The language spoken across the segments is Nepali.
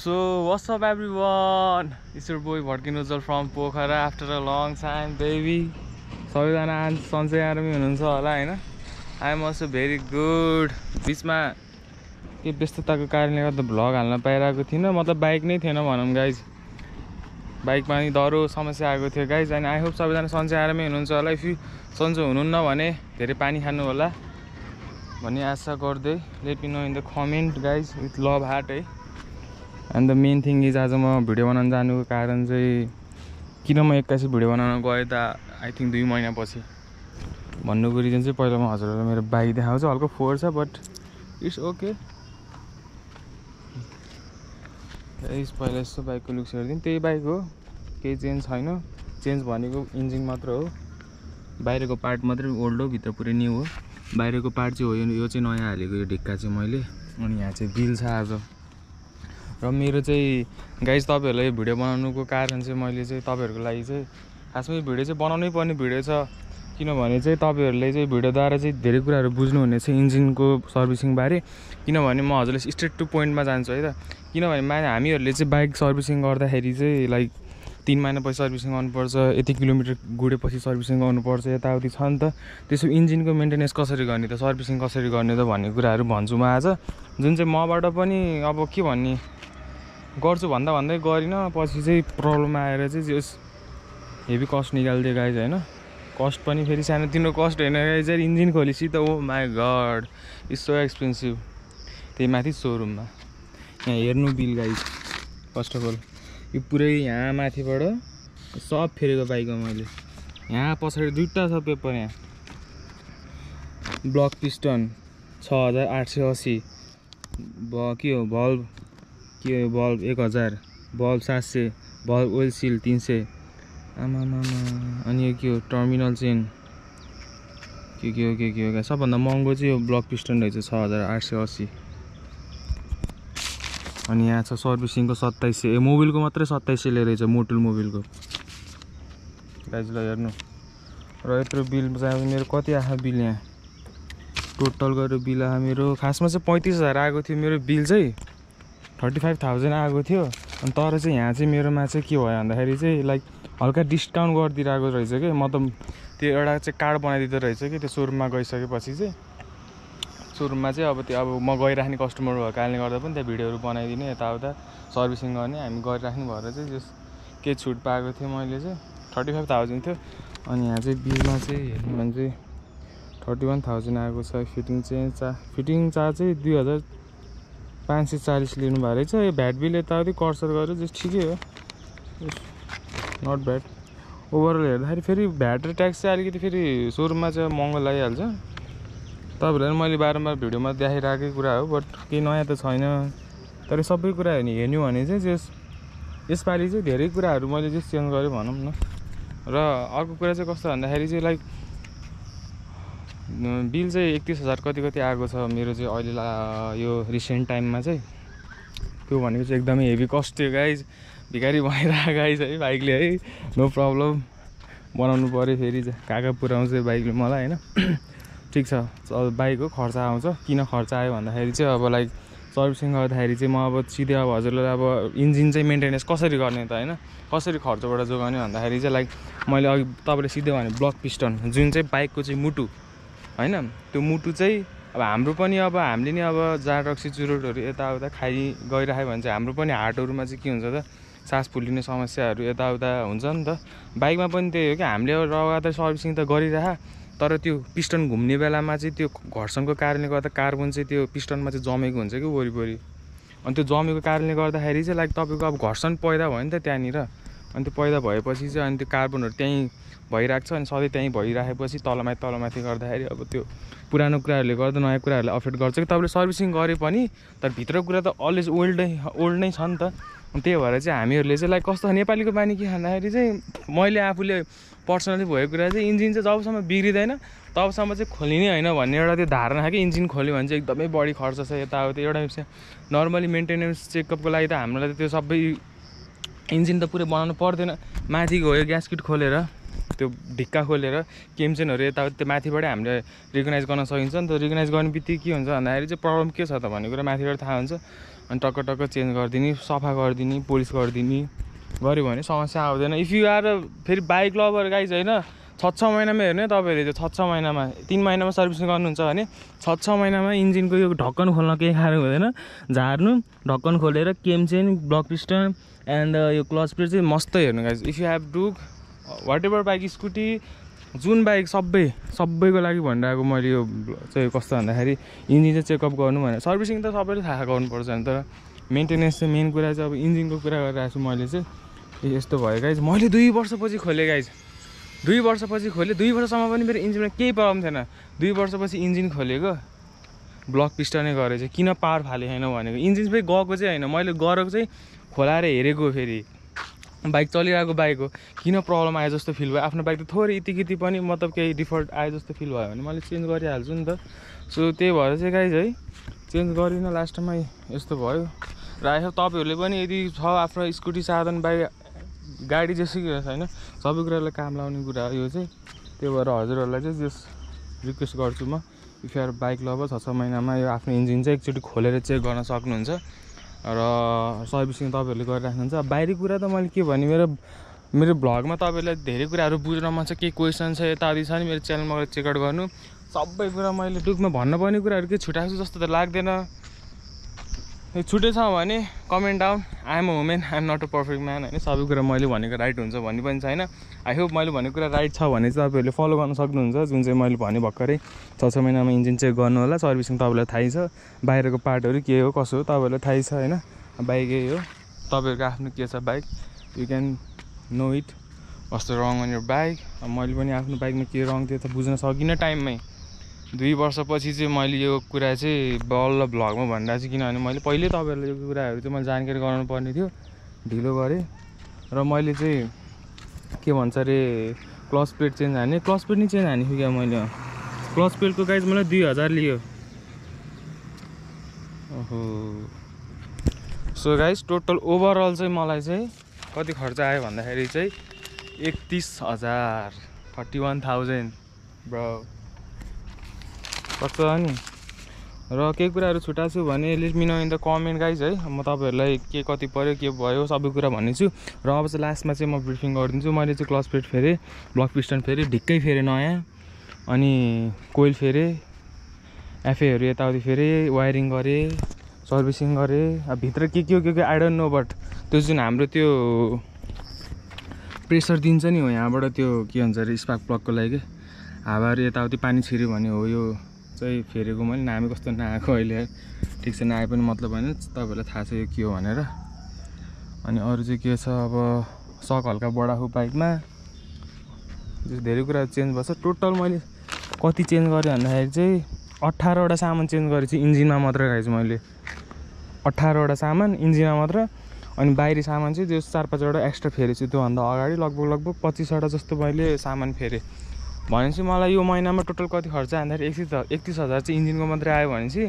So what's up everyone? It's your boy Bhatkinujal from Pokhara after a long time baby. सबैजना आज सन्चै आरामै हुनुहुन्छ होला हैन? I am also very good. बिचमा के व्यस्तताको कारणले गर्दा भ्लग हाल्न पाइरहेको थिइन मतलब बाइक नै थिएन भनौं गाइज बाइकमा नि दह्रो समस्या आएको थियो गाइज अनि आई होप सबैजना सन्चै आरामै हुनुहुन्छ होला इफ यु सन्चै हुनुहुन्न भने धेरै पानी खानु होला भन्ने आशा गर्दै let me know in the comment guys with love heart है and the main thing is आज म भिडियो बनाउन जानुको कारण चाहिँ किन म 21 भिडियो बनाउन गएँ त आई थिंक 2 महिनापछि भन्नुको रिजन चाहिँ पहिला म हजुरहरुलाई मेरो बाइक देखाउँछु हल्का फोहोर छ बट इट्स ओके गाइस पहिला यसो बाइकको लुक्स हेर्दिन त्यही बाइक हो केही चेन्ज छैन चेन्ज भनेको इन्जिन मात्र हो बाहिरको पार्ट मात्रै ओल्ड हो भित्र पुरै न्यू हो बाहिरको पार्ट चाहिँ हो यो चाहिँ नयाँ हालेको यो ढिक्का चाहिँ मैले अनि यहाँ चाहिँ बिल छ आज र मेरो चाहिँ गाइस तपाईहरुलाई यो भिडियो बनाउनुको कारण चाहिँ मैले चाहिँ तपाईहरुको लागि चाहिँ खासमा यो भिडियो चाहिँ बनाउनै पर्ने भिडियो छ किनभने चाहिँ तपाईहरुले चाहिँ भिडियोद्वारा चाहिँ धेरै कुराहरु बुझ्नुहुने छ इन्जिनको सर्भिसिङ बारे किनभने म हजुरले स्ट्रेट टु पोइन्टमा जान्छु है त किनभने हामीहरुले चाहिँ बाइक सर्भिसिङ गर्दाखेरि चाहिँ लाइक 3 महिनापछि सर्भिसिङ गर्नुपर्छ यति किलोमिटर गुडेपछि सर्भिसिङ गर्नुपर्छ यताउति छ नि त त्यसो इन्जिनको मेन्टेनेन्स कसरी गर्ने त सर्भिसिङ कसरी गर्ने त भन्ने कुराहरु भन्छु म आज जुन चाहिँ मबाट पनि अब के भन्ने गर्छु भन्दै गरिन पछि चाहिँ प्रब्लम आएर चाहिँ हेभी कस्ट निकाल्दियो गाइज हैन कस्ट पनि फेरि सानो तिम्रो कस्ट हैन गाइज इन्जिन खोलिसी त oh my god it's so expensive त्यही माथि सोरुममा यहाँ हेर्नु bill guys first of all यो पुरै यहाँ माथिबाट सब फेरेको बाइक हो मैले यहाँ पछाडी दुईटा छ पेपर यहाँ ब्लक पिस्टन 6880 के हो बल्ब के हो बल्ब 1000 बल्ब 700 बल्ब ओइल सिल 300 आमामामा अनि यो के हो टर्मिनल चेन के हो सबभन्दा महँगो चाहिँ यो ब्लक पिस्टन रहेछ 6880 अनि यहाँ छ सर्भिसिङको 2700 मोबिलको मात्रै 2700 रहेछ मोटुल मोबिलको गाइजलाई हेर्नु र यत्रो बिल चाहिँ मेरो कति आयो बिल यहाँ टोटल गरेर बिल आयो मेरो खासमा चाहिँ 35000 आएको थियो मेरो बिल चाहिँ 35000 आएको थियो अनि तर चाहिँ यहाँ चाहिँ मेरोमा चाहिँ के भयो भन्दाखेरि चाहिँ लाइक हल्का डिस्काउन्ट गरिदिरहेको रहेछ के मतलब त्यो एउटा चाहिँ कार्ड बनाइदिँदो रहेछ कि त्यो सोरुममा गइसकेपछि चाहिँ सोरुममा चाहिँ अब त्यो अब म गइराख्ने कस्टमर भएको कारणले गर्दा पनि त्यहाँ भिडियोहरु बनाइदिने यताउता सर्भिसिङ गर्ने हामी गरिराख्नु भएर चाहिँ जस के छुट पाएको थियो मैले चाहिँ 35000 थियो अनि यहाँ चाहिँ बिलमा चाहिँ हेर्नु भने चाहिँ 31000 आएको छ फिटिङ चार्ज चाहिँ 2540 लिनु भएको रहेछ यो भ्याट बिल यताउति कर्सर गरेर जस्ट ठिकै हो नट ब्याड ओभरअल हेर्दाखेरि फेरि भ्याट र ट्याक्स चाहिँ अलिकति फेरि सोरुममा चाहिँ महँगो लागिहाल्छ तपाईहरुलाई मैले बारम्बार भिडियोमा देखाइराखेकै कुरा हो बट केही नयाँ त छैन तर सबै कुरा हेर्नु भने चाहिँ यसपालि चाहिँ धेरै कुराहरु मैले चाहिँ चेन्ज गरे भनौं न र अर्को कुरा चाहिँ कस्तो भन्दाखेरि चाहिँ लाइक बिल चाहिँ 31000 कति आएको छ मेरो चाहिँ अहिले यो रिसेन्ट टाइममा चाहिँ त्यो भनेको चाहिँ एकदमै हेभी कस्ट थियो गाइज भिखारी भइरहेको गाइज है बाइकले है नो प्रब्लम बनाउनु पर्यो फेरि काका पुर्याउँछ बाइकले मलाई हैन ठीक छ बाइक हो खर्च आउँछ किन खर्च आयो भन्दाखेरि चाहिँ अब लाइक सर्भिसिङ गर्दाखेरि चाहिँ म अब सिधै अब हजुरलाई अब इन्जिन चाहिँ मेन्टेनेन्स कसरी गर्ने त हैन कसरी खर्चबाट जोगाउने भन्दाखेरि चाहिँ लाइक मैले अघि तपाईले सिधै भने ब्लक पिस्टन जुन चाहिँ बाइकको चाहिँ मुटु हैन त्यो मुटु चाहिँ अब हाम्रो पनि अब हामीले नि अब जाँड रक्सी चुरोटहरु यताउता खाइ गइराख्यो भने चाहिँ हाम्रो पनि हार्टहरुमा चाहिँ के हुन्छ त सास फुलिने समस्याहरु यताउता हुन्छ नि त बाइकमा पनि त्यही हो कि हामीले लगातार सर्भिसिङ त गरिराखा तर त्यो पिस्टन घुम्ने बेलामा चाहिँ त्यो घर्षणको कारणले गर्दा कार्बन चाहिँ त्यो पिस्टनमा चाहिँ जमेको हुन्छ कि वरिपरि अनि त्यो जमेको कारणले गर्दाखेरि चाहिँ लाइक तपाईको अब घर्षण पैदा भयो नि त त्यहाँनिर अनि त्यो पैदा भएपछि चाहिँ अनि त्यो कार्बनहरु त्यही भइराख्छ अनि सधैँ त्यही भइराखेपछि तलमाथि गर्दाखेरि अब त्यो पुरानो कुराहरुले गर्दा नयाँ कुराहरुले अफेक्ट गर्छ कि तपाईले सर्भिसिङ गरे पनि तर भित्रको कुरा त अलवेज ओल्ड नै छ नि त त्यही भएर चाहिँ हामीहरुले चाहिँ लाइक कस्तो नेपालीको बानी के भन्दाखेरि चाहिँ मैले आफूले पर्सनली भएको कुरा चाहिँ इन्जिन चाहिँ जबसम्म बिग्रिदैन तबसम्म चाहिँ खोलिने हैन भन्ने एउटा त्यो धारणा छ कि इन्जिन खोल्यो भने चाहिँ एकदमै बढी खर्च छ यताउति एउटा नर्मली मेन्टेनेन्स चेकअपको लागि त हामीलाई त्यो सबै इन्जिन त पुरै बनाउनु पर्दैन माथि गयो ग्यास्केट खोलेर त्यो ढिक्का खोलेर केम चेनहरू यताउति त्यो माथिबाटै हामीले रिकगनाइज गर्न सकिन्छ नि त। रिकगनाइज गर्ने बित्तिकै के हुन्छ भन्दाखेरि चाहिँ प्रब्लम के छ त भन्ने कुरा माथिबाट थाहा हुन्छ। अनि टक्क टक्क चेन्ज गरिदिने, सफा गरिदिने, पोलिस गरिदिने गऱ्यो भने समस्या आउँदैन। इफ यु आर फेरि बाइक लभर गाइज होइन, 6 महिनामा हेर्ने तपाईँहरूले त्यो 6 महिनामा 3 महिनामा सर्भिसिङ गर्नुहुन्छ भने 6 महिनामा इन्जिनको यो ढक्कन खोल्न केही गाह्रो हुँदैन। झार्नु, ढक्कन खोलेर cam chain, block piston and यो क्लच प्लेट चाहिँ मस्त हेर्नु guys. If you have do whatever bike, scooty, जुन बाइक सबैको लागि भनिरहेको मैले यो चाहिँ कस्तो भन्दाखेरि इन्जिन चाहिँ चेकअप गर्नु भनेर। सर्भिसिङ त सबैले थाहा गर्नुपर्छ नि, तर मेन्टेनेन्स चाहिँ मेन कुरा चाहिँ अब इन्जिनको कुरा गरिरहेको छु मैले चाहिँ। यस्तो भयो गाइज, मैले 2 वर्षपछि खोलेँ गाइज, 2 वर्षपछि खोलेँ। 2 वर्षसम्म पनि मेरो इन्जिनमा केही प्रब्लम थिएन। 2 वर्षपछि इन्जिन खोलेको, ब्लक पिस्टनै गरेँ चाहिँ किन पावर फाले छैन भनेको। इन्जिन चाहिँ गएको चाहिँ होइन, मैले गरेको चाहिँ खोलाएर हेरेको, फेरि बाइक चलिरहेको बाइक हो, किन प्रब्लम आयो जस्तो फिल भयो। आफ्नो बाइक त थोरै इति पनि मतलब केही डिफल्ट आयो जस्तो फिल भयो भने मैले चेन्ज गरिहाल्छु नि त। सो त्यही भएर चाहिँ गाइज है चेन्ज गरिनँ लास्टमा, यस्तो भयो। र आयो तपाईँहरूले पनि यदि छ आफ्नो स्कुटी, साधन, बाइक, गाडी जेसुकै छैन, सबै कुरालाई काम लाउने कुरा यो चाहिँ। त्यही भएर हजुरहरूलाई चाहिँ जस रिक्वेस्ट गर्छु म, if you are bike lover 6 महिनामा यो आफ्नो इन्जिन चाहिँ एकचोटि खोलेर चेक गर्न सक्नुहुन्छ र सर्भिसिङ तपाईँहरूले गरिराख्नुहुन्छ। बाहिरी कुरा त मैले के भने, मेरो भ्लगमा तपाईँहरूलाई धेरै कुराहरू बुझ्न मन छ, केही क्वेसन छ यताउति छ नि मेरो च्यानलमा गएर चेकआउट गर्नु। सबै कुरा मैले टुकमा भन्नुपर्ने कुराहरू केही छुट्याएको छु जस्तो त लाग्दैन। छुटेछ भने comment down, I am a women, I am not a perfect man होइन। सबै कुरा मैले भनेको राइट हुन्छ भन्ने पनि छैन। आई होप मैले भनेको कुरा राइट छ भने चाहिँ तपाईँहरूले फलो गर्न सक्नुहुन्छ। जुन चाहिँ मैले भने भर्खरै 6 महिनामा इन्जिन चेक गर्नु होला, सर्भिसिङ तपाईँलाई थाहै छ, बाहिरको पार्टहरू के हो कसो हो तपाईँहरूलाई थाहै छ होइन। बाइकै हो, तपाईँहरूको आफ्नो के छ bike, you can know it what's the रङ अन यर बाइक। मैले पनि आफ्नो बाइकमा के रङ थियो त बुझ्न सकिनँ टाइममै। 2 वर्षपछि चाहिँ मैले यो कुरा चाहिँ बल्ल भ्लगमा भनिरहेको छु, किनभने मैले पहिले तपाईँहरूलाई यो कुराहरू चाहिँ मैले जानकारी गराउनु पर्ने थियो, ढिलो गरेँ। र मैले चाहिँ के भन्छ अरे क्लच प्लेट चेन्ज हाने, क्लच प्लेट नि चेन्ज हानेको क्या मैले। क्लच प्लेटको गाइज मलाई 2000 लियो। ओहो, सो गाइज टोटल ओभरअल चाहिँ मलाई चाहिँ कति खर्च आयो भन्दाखेरि चाहिँ 31,000, 41,000 ब्रो, कस्तो हो नि। र केही कुराहरू छुट्याएको छु भने late me know in the comment guys है। म तपाईँहरूलाई के कति पऱ्यो के भयो सबै कुरा भन्नेछु। र अब चाहिँ लास्टमा चाहिँ म ब्रिफिङ गरिदिन्छु। मैले चाहिँ क्लच प्लेट फेरेँ, ब्लक पिस्टन फेरेँ, ढिक्कै फेरेँ नयाँ, अनि कोइल फेरेँ, एफएहरू यताउति फेरेँ, वायरिङ गरेँ, सर्भिसिङ गरेँ। अब भित्र के आई डोन्ट नो, बट त्यो जुन हाम्रो त्यो प्रेसर दिन्छ नि हो यहाँबाट, त्यो के भन्छ अरे स्पार्क प्लगको लागि हावाहरू यताउति पानी छिर्यो भने हो यो चाहिँ फेरेको मैले। नामै कस्तो नआएको अहिले, ठिक छ नआए पनि मतलब होइन, तपाईँहरूलाई थाहा छ यो के हो भनेर। अनि अरू चाहिँ के छ, अब सक हल्का बढाएको बाइकमा, धेरै कुरा चेन्ज भएको छ। टोटल मैले कति चेन्ज गरेँ भन्दाखेरि चाहिँ 18वटा सामान चेन्ज गरेँ चाहिँ इन्जिनमा मात्र गाइज मैले। 18वटा सामान इन्जिनमा मात्र, अनि बाहिरी सामान चाहिँ त्यो 4-5वटा एक्स्ट्रा फेरेँ छु। त्योभन्दा अगाडि लगभग 25वटा जस्तो मैले सामान फेरेँ। भनेपछि मलाई यो महिनामा टोटल कति खर्च भन्दाखेरि 31,000 चाहिँ इन्जिनको मात्रै आयो भनेपछि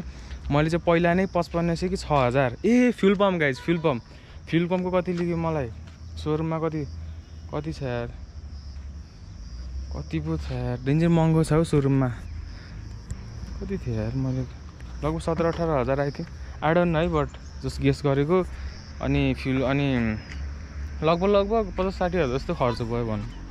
मैले चाहिँ पहिला नै 5500 कि 6,000। ए फ्युल पम्प गाइज, फ्युल पम्पको कति लियो मलाई सोरुममा, कति छ यार, कति पो छ यार, डेन्जर महँगो छ हौ सोरुममा। कति थियो यार, मैले लगभग 17-18 आएको थियो, आई डोन्ट नो है, बट जस्ट गेस गरेको। अनि फ्युल अनि लगभग 50-60 हजार जस्तो खर्च भयो भनौँ।